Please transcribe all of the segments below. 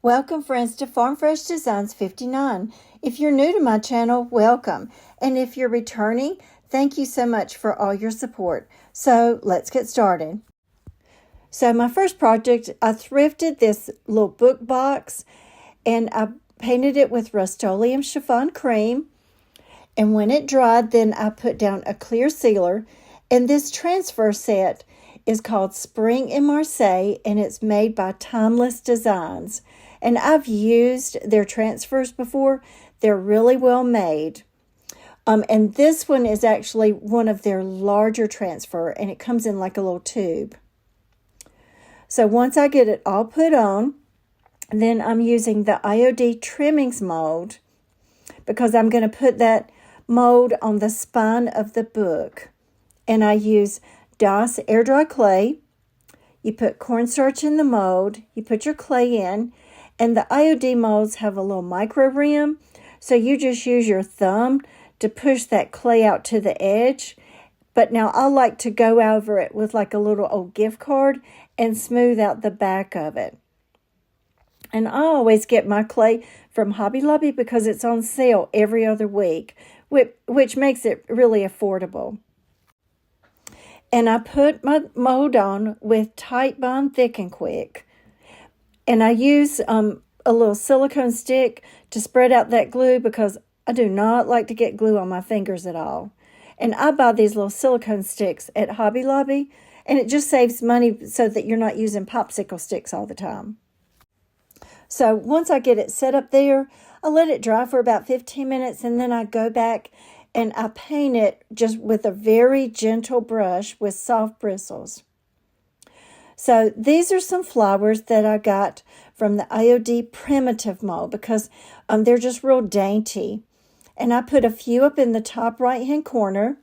Welcome friends to Farm Fresh Designs 59. If you're new to my channel, welcome. And if you're returning, thank you so much for all your support. So let's get started. So my first project, I thrifted this little book box and I painted it with Rust-Oleum chiffon cream. And when it dried, then I put down a clear sealer. And this transfer set is called Spring in Marseille, and it's made by Timeless Designs. And I've used their transfers before. They're really well made. And this one is actually one of their larger transfer, and it comes in like a little tube. So once I get it all put on, then I'm using the IOD Trimmings mold because I'm going to put that mold on the spine of the book. And I use DOS air dry clay. You put cornstarch in the mold, you put your clay in, and the IOD molds have a little micro rim, so you just use your thumb to push that clay out to the edge. But now I like to go over it with like a little old gift card and smooth out the back of it. And I always get my clay from Hobby Lobby because it's on sale every other week, which makes it really affordable. And I put my mold on with Tight Bond Thick and Quick. And I use a little silicone stick to spread out that glue because I do not like to get glue on my fingers at all. And I buy these little silicone sticks at Hobby Lobby, and it just saves money so that you're not using popsicle sticks all the time. So once I get it set up there, I let it dry for about 15 minutes, and then I go back and I paint it just with a very gentle brush with soft bristles. So these are some flowers that I got from the IOD Primitive mold because they're just real dainty. And I put a few up in the top right-hand corner.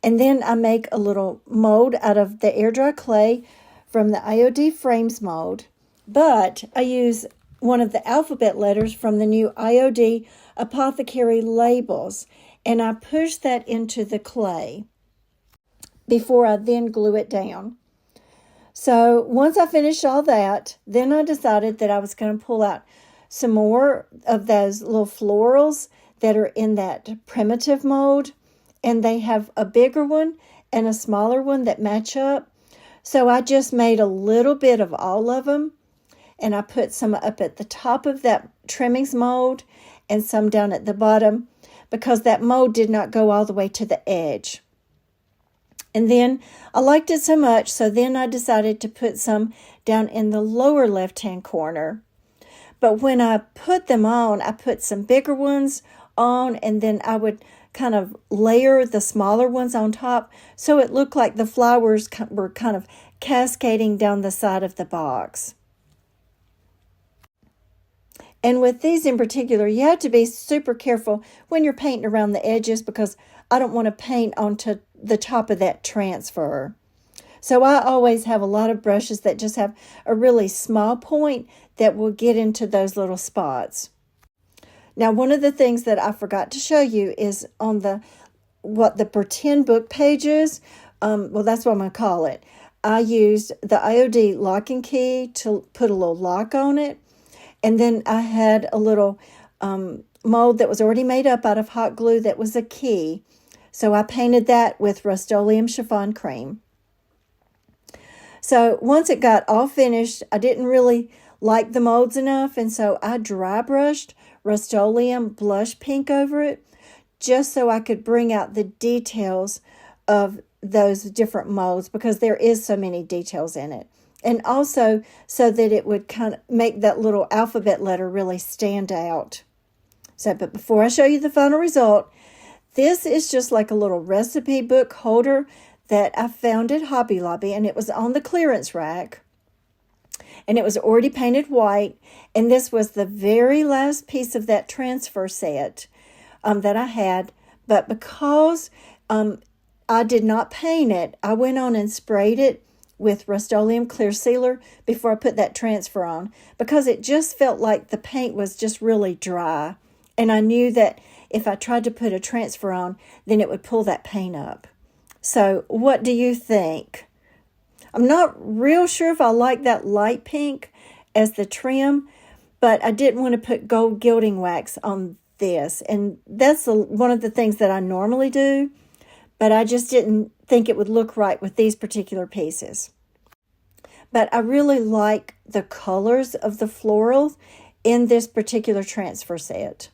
And then I make a little mold out of the air dry clay from the IOD Frames mold. But I use one of the alphabet letters from the new IOD Apothecary Labels. And I push that into the clay before I then glue it down. So once I finished all that, then I decided that I was going to pull out some more of those little florals that are in that primitive mold. And they have a bigger one and a smaller one that match up. So I just made a little bit of all of them. And I put some up at the top of that Trimmings mold and some down at the bottom because that mold did not go all the way to the edge. And then I liked it so much, so then I decided to put some down in the lower left-hand corner. But when I put them on, I put some bigger ones on, and then I would kind of layer the smaller ones on top, so it looked like the flowers were kind of cascading down the side of the box. And with these in particular, you have to be super careful when you're painting around the edges because I don't want to paint onto the top of that transfer. So I always have a lot of brushes that just have a really small point that will get into those little spots. Now, one of the things that I forgot to show you is on the pretend book pages. Well, that's what I'm going to call it. I used the IOD lock and key to put a little lock on it. And then I had a little mold that was already made up out of hot glue that was a key. So I painted that with Rust-Oleum chiffon cream. So once it got all finished, I didn't really like the molds enough. And so I dry brushed Rust-Oleum blush pink over it just so I could bring out the details of those different molds because there is so many details in it. And also so that it would kind of make that little alphabet letter really stand out. So, but before I show you the final result, this is just like a little recipe book holder that I found at Hobby Lobby, and it was on the clearance rack. And it was already painted white, and this was the very last piece of that transfer set that I had. But because I did not paint it, I went on and sprayed it with Rust-Oleum clear sealer before I put that transfer on because it just felt like the paint was just really dry. And I knew that if I tried to put a transfer on, then it would pull that paint up. So what do you think? I'm not real sure if I like that light pink as the trim, but I didn't want to put gold gilding wax on this. And that's one of the things that I normally do, but I just didn't think it would look right with these particular pieces. But I really like the colors of the florals in this particular transfer set.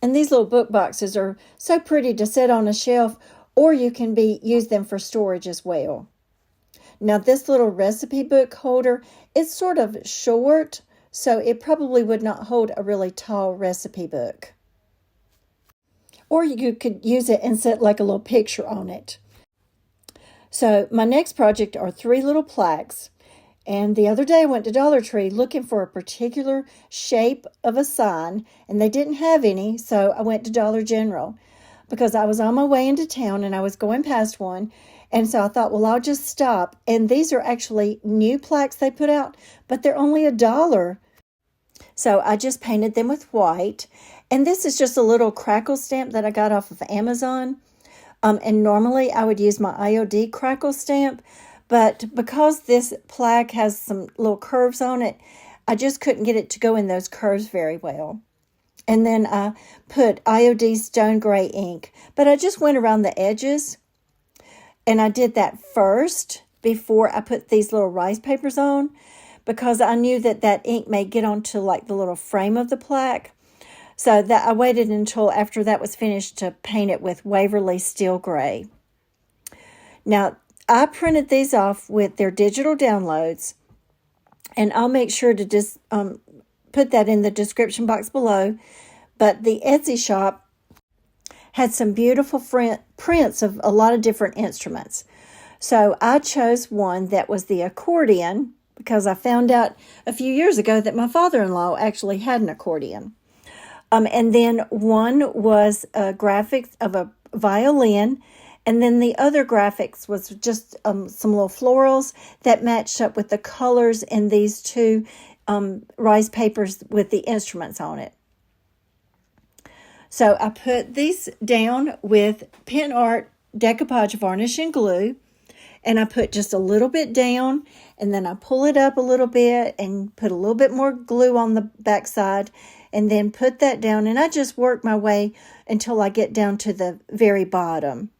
And these little book boxes are so pretty to sit on a shelf, or you can use them for storage as well. Now this little recipe book holder, it's sort of short, so it probably would not hold a really tall recipe book. Or you could use it and set like a little picture on it. So my next project are 3 little plaques. And the other day I went to Dollar Tree looking for a particular shape of a sign, and they didn't have any, so I went to Dollar General because I was on my way into town and I was going past one. And so I thought, well, I'll just stop. And these are actually new plaques they put out, but they're only $1. So I just painted them with white. And this is just a little crackle stamp that I got off of Amazon. And normally I would use my IOD crackle stamp, but because this plaque has some little curves on it, I just couldn't get it to go in those curves very well. And then I put IOD stone gray ink, but I just went around the edges. And I did that first before I put these little rice papers on, because I knew that ink may get onto like the little frame of the plaque. So that I waited until after that was finished to paint it with Waverly Steel Gray. Now, I printed these off with their digital downloads, and I'll make sure to just put that in the description box below. But the Etsy shop had some beautiful prints of a lot of different instruments. So I chose one that was the accordion, because I found out a few years ago that my father-in-law actually had an accordion. And then one was a graphic of a violin, and then the other graphics was just some little florals that matched up with the colors in these 2 rice papers with the instruments on it. So I put these down with pen art decoupage varnish and glue, and I put just a little bit down, and then I pull it up a little bit and put a little bit more glue on the back side, and then put that down, and I just work my way until I get down to the very bottom.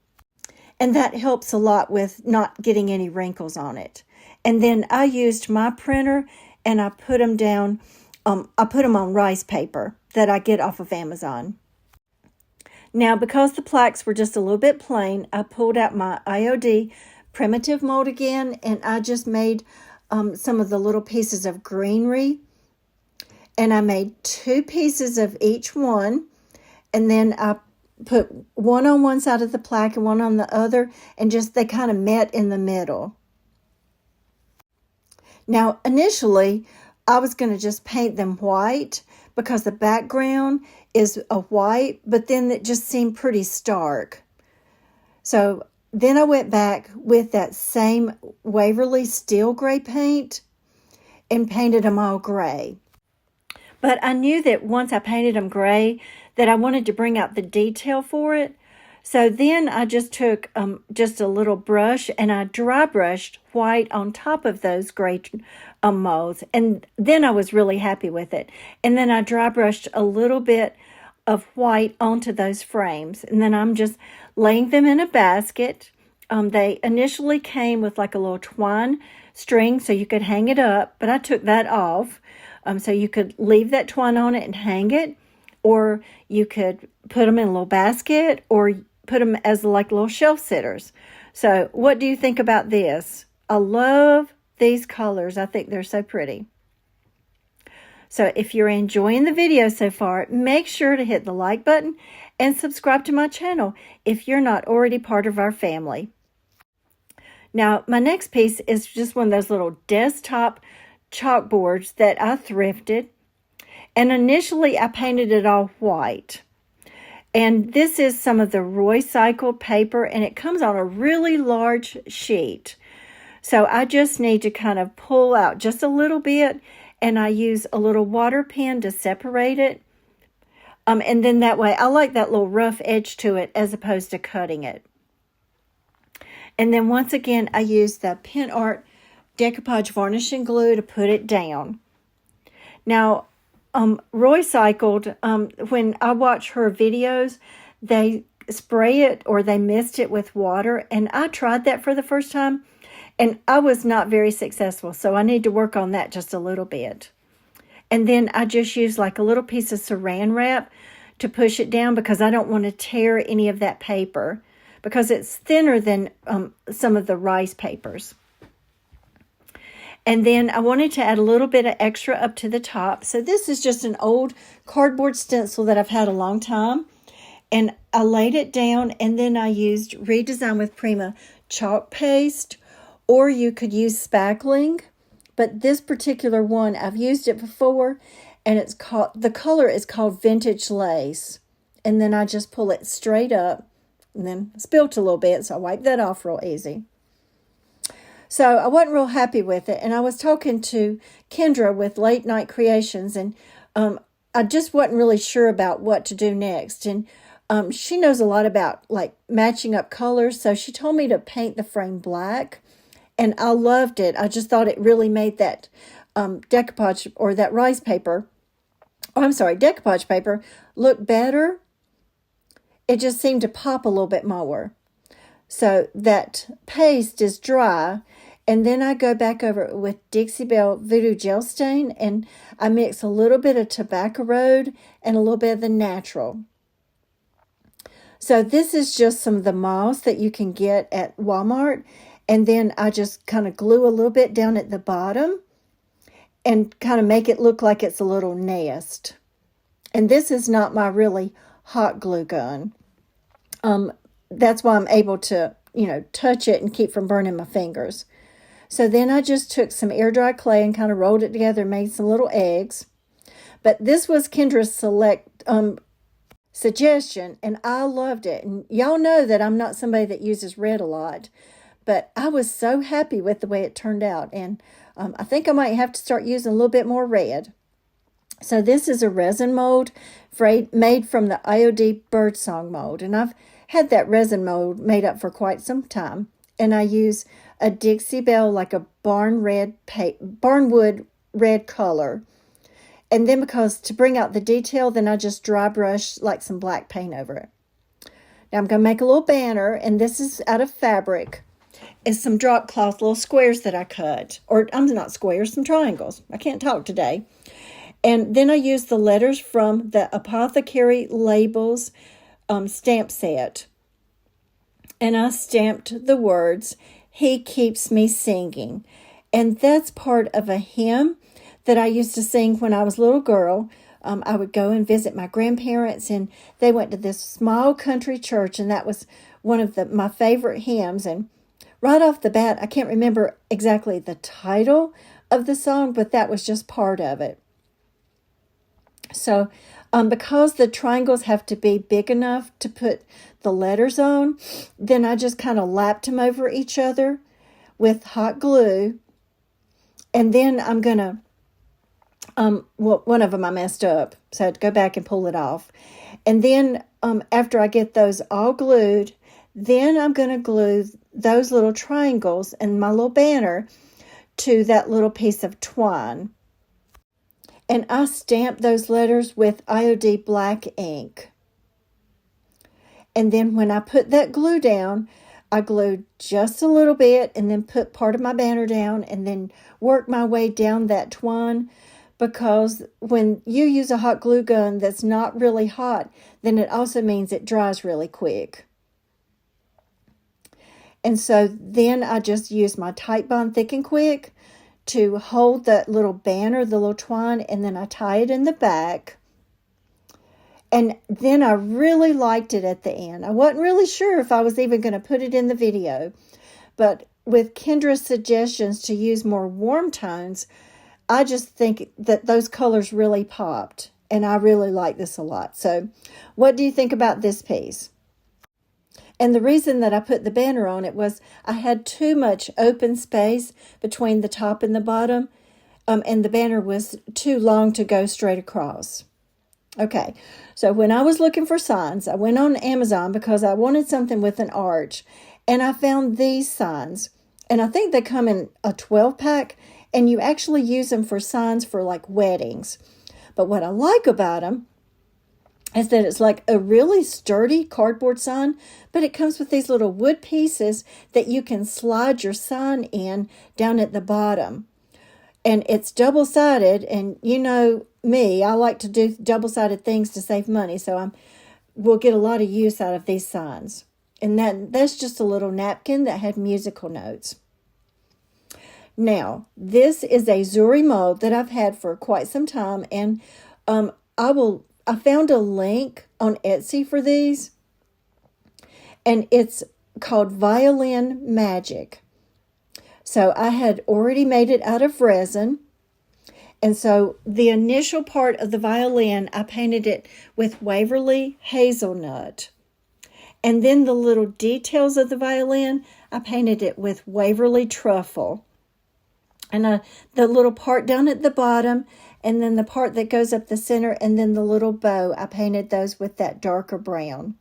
And that helps a lot with not getting any wrinkles on it. And then I used my printer, and I put them down, I put them on rice paper that I get off of Amazon. Now, because the plaques were just a little bit plain, I pulled out my IOD primitive mold again, and I just made some of the little pieces of greenery. And I made 2 pieces of each one, and then I put one on one side of the plaque and one on the other, and just they kind of met in the middle. Now, initially, I was going to just paint them white because the background is a white, but then it just seemed pretty stark. So then I went back with that same Waverly Steel Gray paint and painted them all gray. But I knew that once I painted them gray, that I wanted to bring out the detail for it. So then I just took just a little brush, and I dry brushed white on top of those gray molds. And then I was really happy with it. And then I dry brushed a little bit of white onto those frames. And then I'm just laying them in a basket. They initially came with like a little twine string so you could hang it up, but I took that off. So you could leave that twine on it and hang it, or you could put them in a little basket, or put them as like little shelf sitters. So what do you think about this? I love these colors. I think they're so pretty. So if you're enjoying the video so far, make sure to hit the like button and subscribe to my channel if you're not already part of our family. Now, my next piece is just one of those little desktop chalkboards that I thrifted. And initially, I painted it all white. And this is some of the recycled paper, and it comes on a really large sheet. So I just need to kind of pull out just a little bit, and I use a little water pen to separate it. And then that way, I like that little rough edge to it as opposed to cutting it. And then once again, I use the pen art decoupage varnishing glue to put it down. Now, Roy cycled, when I watch her videos, they spray it or they mist it with water, and I tried that for the first time, and I was not very successful, so I need to work on that just a little bit. And then I just use like a little piece of saran wrap to push it down because I don't want to tear any of that paper because it's thinner than some of the rice papers. And then I wanted to add a little bit of extra up to the top. So this is just an old cardboard stencil that I've had a long time. And I laid it down, and then I used Redesign with Prima chalk paste, or you could use spackling. But this particular one, I've used it before, and the color is called Vintage Lace. And then I just pull it straight up, and then spilt a little bit, so I wipe that off real easy. So I wasn't real happy with it, and I was talking to Kendra with Late Night Creations, and I just wasn't really sure about what to do next. And she knows a lot about like matching up colors, so she told me to paint the frame black, and I loved it. I just thought it really made that decoupage or that decoupage paper look better. It just seemed to pop a little bit more. So that paste is dry, and then I go back over it with Dixie Belle Voodoo Gel Stain, and I mix a little bit of Tobacco Road and a little bit of the natural. So this is just some of the moss that you can get at Walmart, and then I just kind of glue a little bit down at the bottom and kind of make it look like it's a little nest. And this is not my really hot glue gun. That's why I'm able to, touch it and keep from burning my fingers. So then I just took some air dry clay and kind of rolled it together and made some little eggs. But this was Kendra's suggestion, and I loved it. And y'all know that I'm not somebody that uses red a lot, but I was so happy with the way it turned out. And I think I might have to start using a little bit more red. So this is a resin mold made from the IOD Birdsong mold, and I've had that resin mold made up for quite some time. And I use a Dixie Belle, like a barnwood red color. And then because to bring out the detail, then I just dry brush like some black paint over it. Now I'm going to make a little banner, and this is out of fabric. It's some drop cloth, little squares that I cut. Or I'm not squares, some triangles. I can't talk today. And then I use the letters from the Apothecary Labels stamp set. And I stamped the words, "He keeps me singing." And that's part of a hymn that I used to sing when I was a little girl. I would go and visit my grandparents, and they went to this small country church, and that was one of my favorite hymns. And right off the bat, I can't remember exactly the title of the song, but that was just part of it. So because the triangles have to be big enough to put the letters on, then I just kind of lapped them over each other with hot glue. And then I'm going to, one of them I messed up, so I had to go back and pull it off. And then after I get those all glued, then I'm going to glue those little triangles and my little banner to that little piece of twine. And I stamped those letters with IOD black ink. And then when I put that glue down, I glued just a little bit and then put part of my banner down and then worked my way down that twine, because when you use a hot glue gun that's not really hot, then it also means it dries really quick. And so then I just use my Titebond Thick and Quick to hold that little banner, the little twine, and then I tie it in the back. And then I really liked it at the end. I wasn't really sure if I was even going to put it in the video, but with Kendra's suggestions to use more warm tones, I just think that those colors really popped, and I really like this a lot. So what do you think about this piece? And the reason that I put the banner on it was I had too much open space between the top and the bottom, and the banner was too long to go straight across. Okay, so when I was looking for signs, I went on Amazon because I wanted something with an arch, and I found these signs. And I think they come in a 12-pack, and you actually use them for signs for like weddings. But what I like about them is that it's like a really sturdy cardboard sign, but it comes with these little wood pieces that you can slide your sign in down at the bottom. And it's double-sided, and you know me, I like to do double-sided things to save money, so we'll get a lot of use out of these signs. And that's just a little napkin that had musical notes. Now, this is a Zuri mold that I've had for quite some time, and I found a link on Etsy for these, and it's called Violin Magic. So I had already made it out of resin, and so the initial part of the violin, I painted it with Waverly Hazelnut. And then the little details of the violin, I painted it with Waverly Truffle. And the little part down at the bottom, and then the part that goes up the center, and then the little bow, I painted those with that darker brown.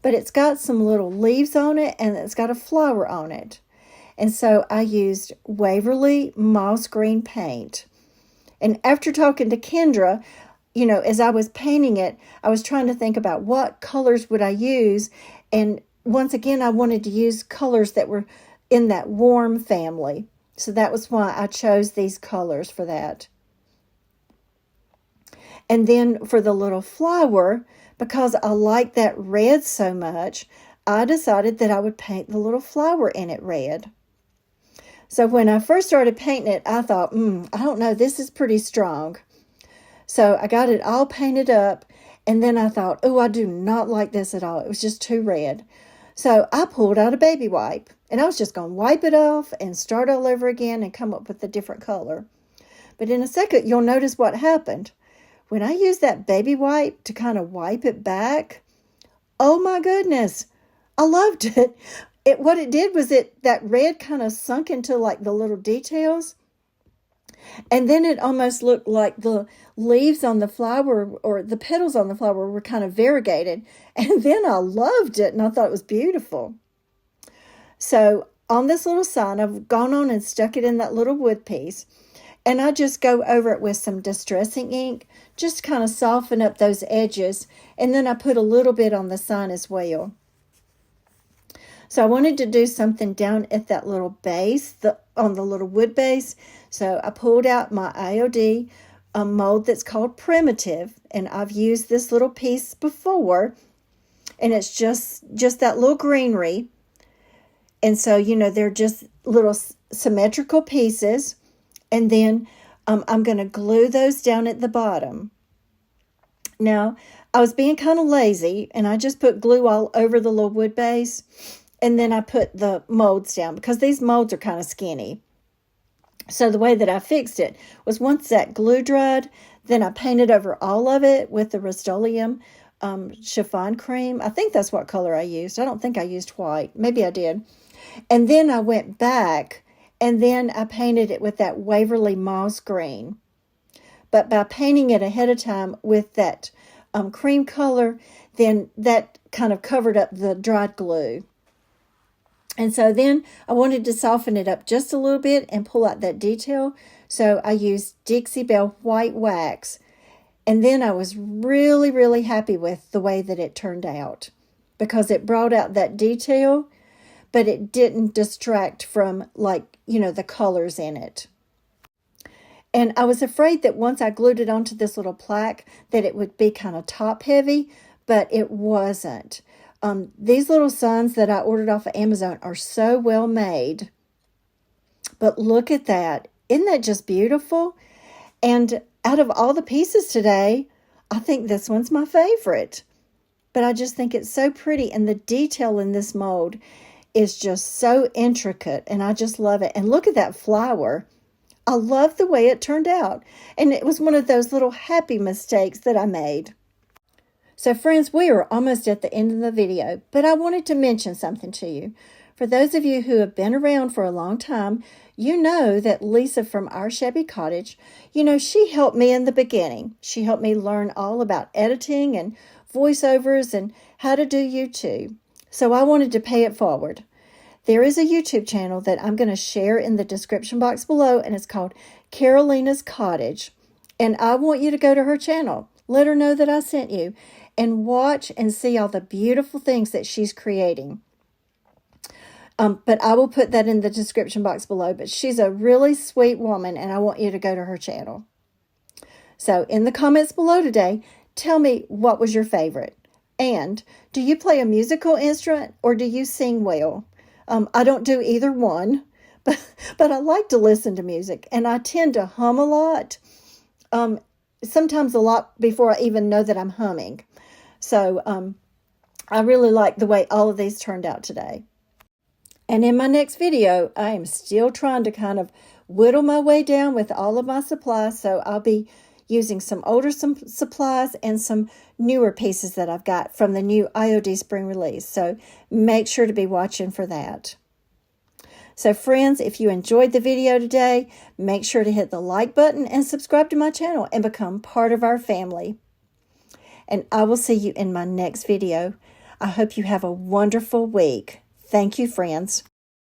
But it's got some little leaves on it, and it's got a flower on it. And so I used Waverly Moss Green paint. And after talking to Kendra, you know, as I was painting it, I was trying to think about what colors would I use. And once again, I wanted to use colors that were in that warm family. So that was why I chose these colors for that. And then for the little flower, because I like that red so much, I decided that I would paint the little flower in it red. So when I first started painting it, I thought, I don't know, this is pretty strong. So I got it all painted up, and then I thought, oh, I do not like this at all. It was just too red. So I pulled out a baby wipe, and I was just going to wipe it off and start all over again and come up with a different color. But in a second, you'll notice what happened. When I used that baby wipe to kind of wipe it back, oh my goodness, I loved it. What it did was that red kind of sunk into like the little details. And then it almost looked like the leaves on the flower or the petals on the flower were kind of variegated. And then I loved it, and I thought it was beautiful. So on this little sign, I've gone on and stuck it in that little wood piece. And I just go over it with some distressing ink, just to kind of soften up those edges. And then I put a little bit on the sign as well. So I wanted to do something down at that little base, on the little wood base. So I pulled out my IOD mold that's called Primitive, and I've used this little piece before, and it's just that little greenery. And so, you know, they're just little symmetrical pieces, and then I'm going to glue those down at the bottom. Now, I was being kind of lazy, and I just put glue all over the little wood base. And then I put the molds down because these molds are kind of skinny. So the way that I fixed it was once that glue dried, then I painted over all of it with the Rust-Oleum chiffon cream. I think that's what color I used. I don't think I used white. Maybe I did. And then I went back, and then I painted it with that Waverly Moss Green. But by painting it ahead of time with that cream color, then that kind of covered up the dried glue. And so then I wanted to soften it up just a little bit and pull out that detail. So I used Dixie Belle white wax. And then I was really, really happy with the way that it turned out, because it brought out that detail, but it didn't distract from, like, you know, the colors in it. And I was afraid that once I glued it onto this little plaque that it would be kind of top heavy, but it wasn't. These little signs that I ordered off of Amazon are so well made. But look at that. Isn't that just beautiful? And out of all the pieces today, I think this one's my favorite. But I just think it's so pretty. And the detail in this mold is just so intricate. And I just love it. And look at that flower. I love the way it turned out. And it was one of those little happy mistakes that I made. So friends, we are almost at the end of the video, but I wanted to mention something to you. For those of you who have been around for a long time, you know that Lisa from our Shabby Cottage, you know, she helped me in the beginning. She helped me learn all about editing and voiceovers and how to do YouTube. So I wanted to pay it forward. there is a YouTube channel that I'm going to share in the description box below, and it's called Karoleena's Cottage. And I want you to go to her channel. Let her know that I sent you, and watch and see all the beautiful things that she's creating. But I will put that in the description box below. But she's a really sweet woman, and I want you to go to her channel. So in the comments below today, tell me what was your favorite. And do you play a musical instrument or do you sing well? I don't do either one, but I like to listen to music, and I tend to hum a lot. Sometimes a lot before I even know that I'm humming. So I really like the way all of these turned out today. And in my next video, I am still trying to kind of whittle my way down with all of my supplies. So I'll be using some older supplies and some newer pieces that I've got from the new IOD spring release. So make sure to be watching for that. So friends, if you enjoyed the video today, make sure to hit the like button and subscribe to my channel and become part of our family. And I will see you in my next video. I hope you have a wonderful week. Thank you, friends.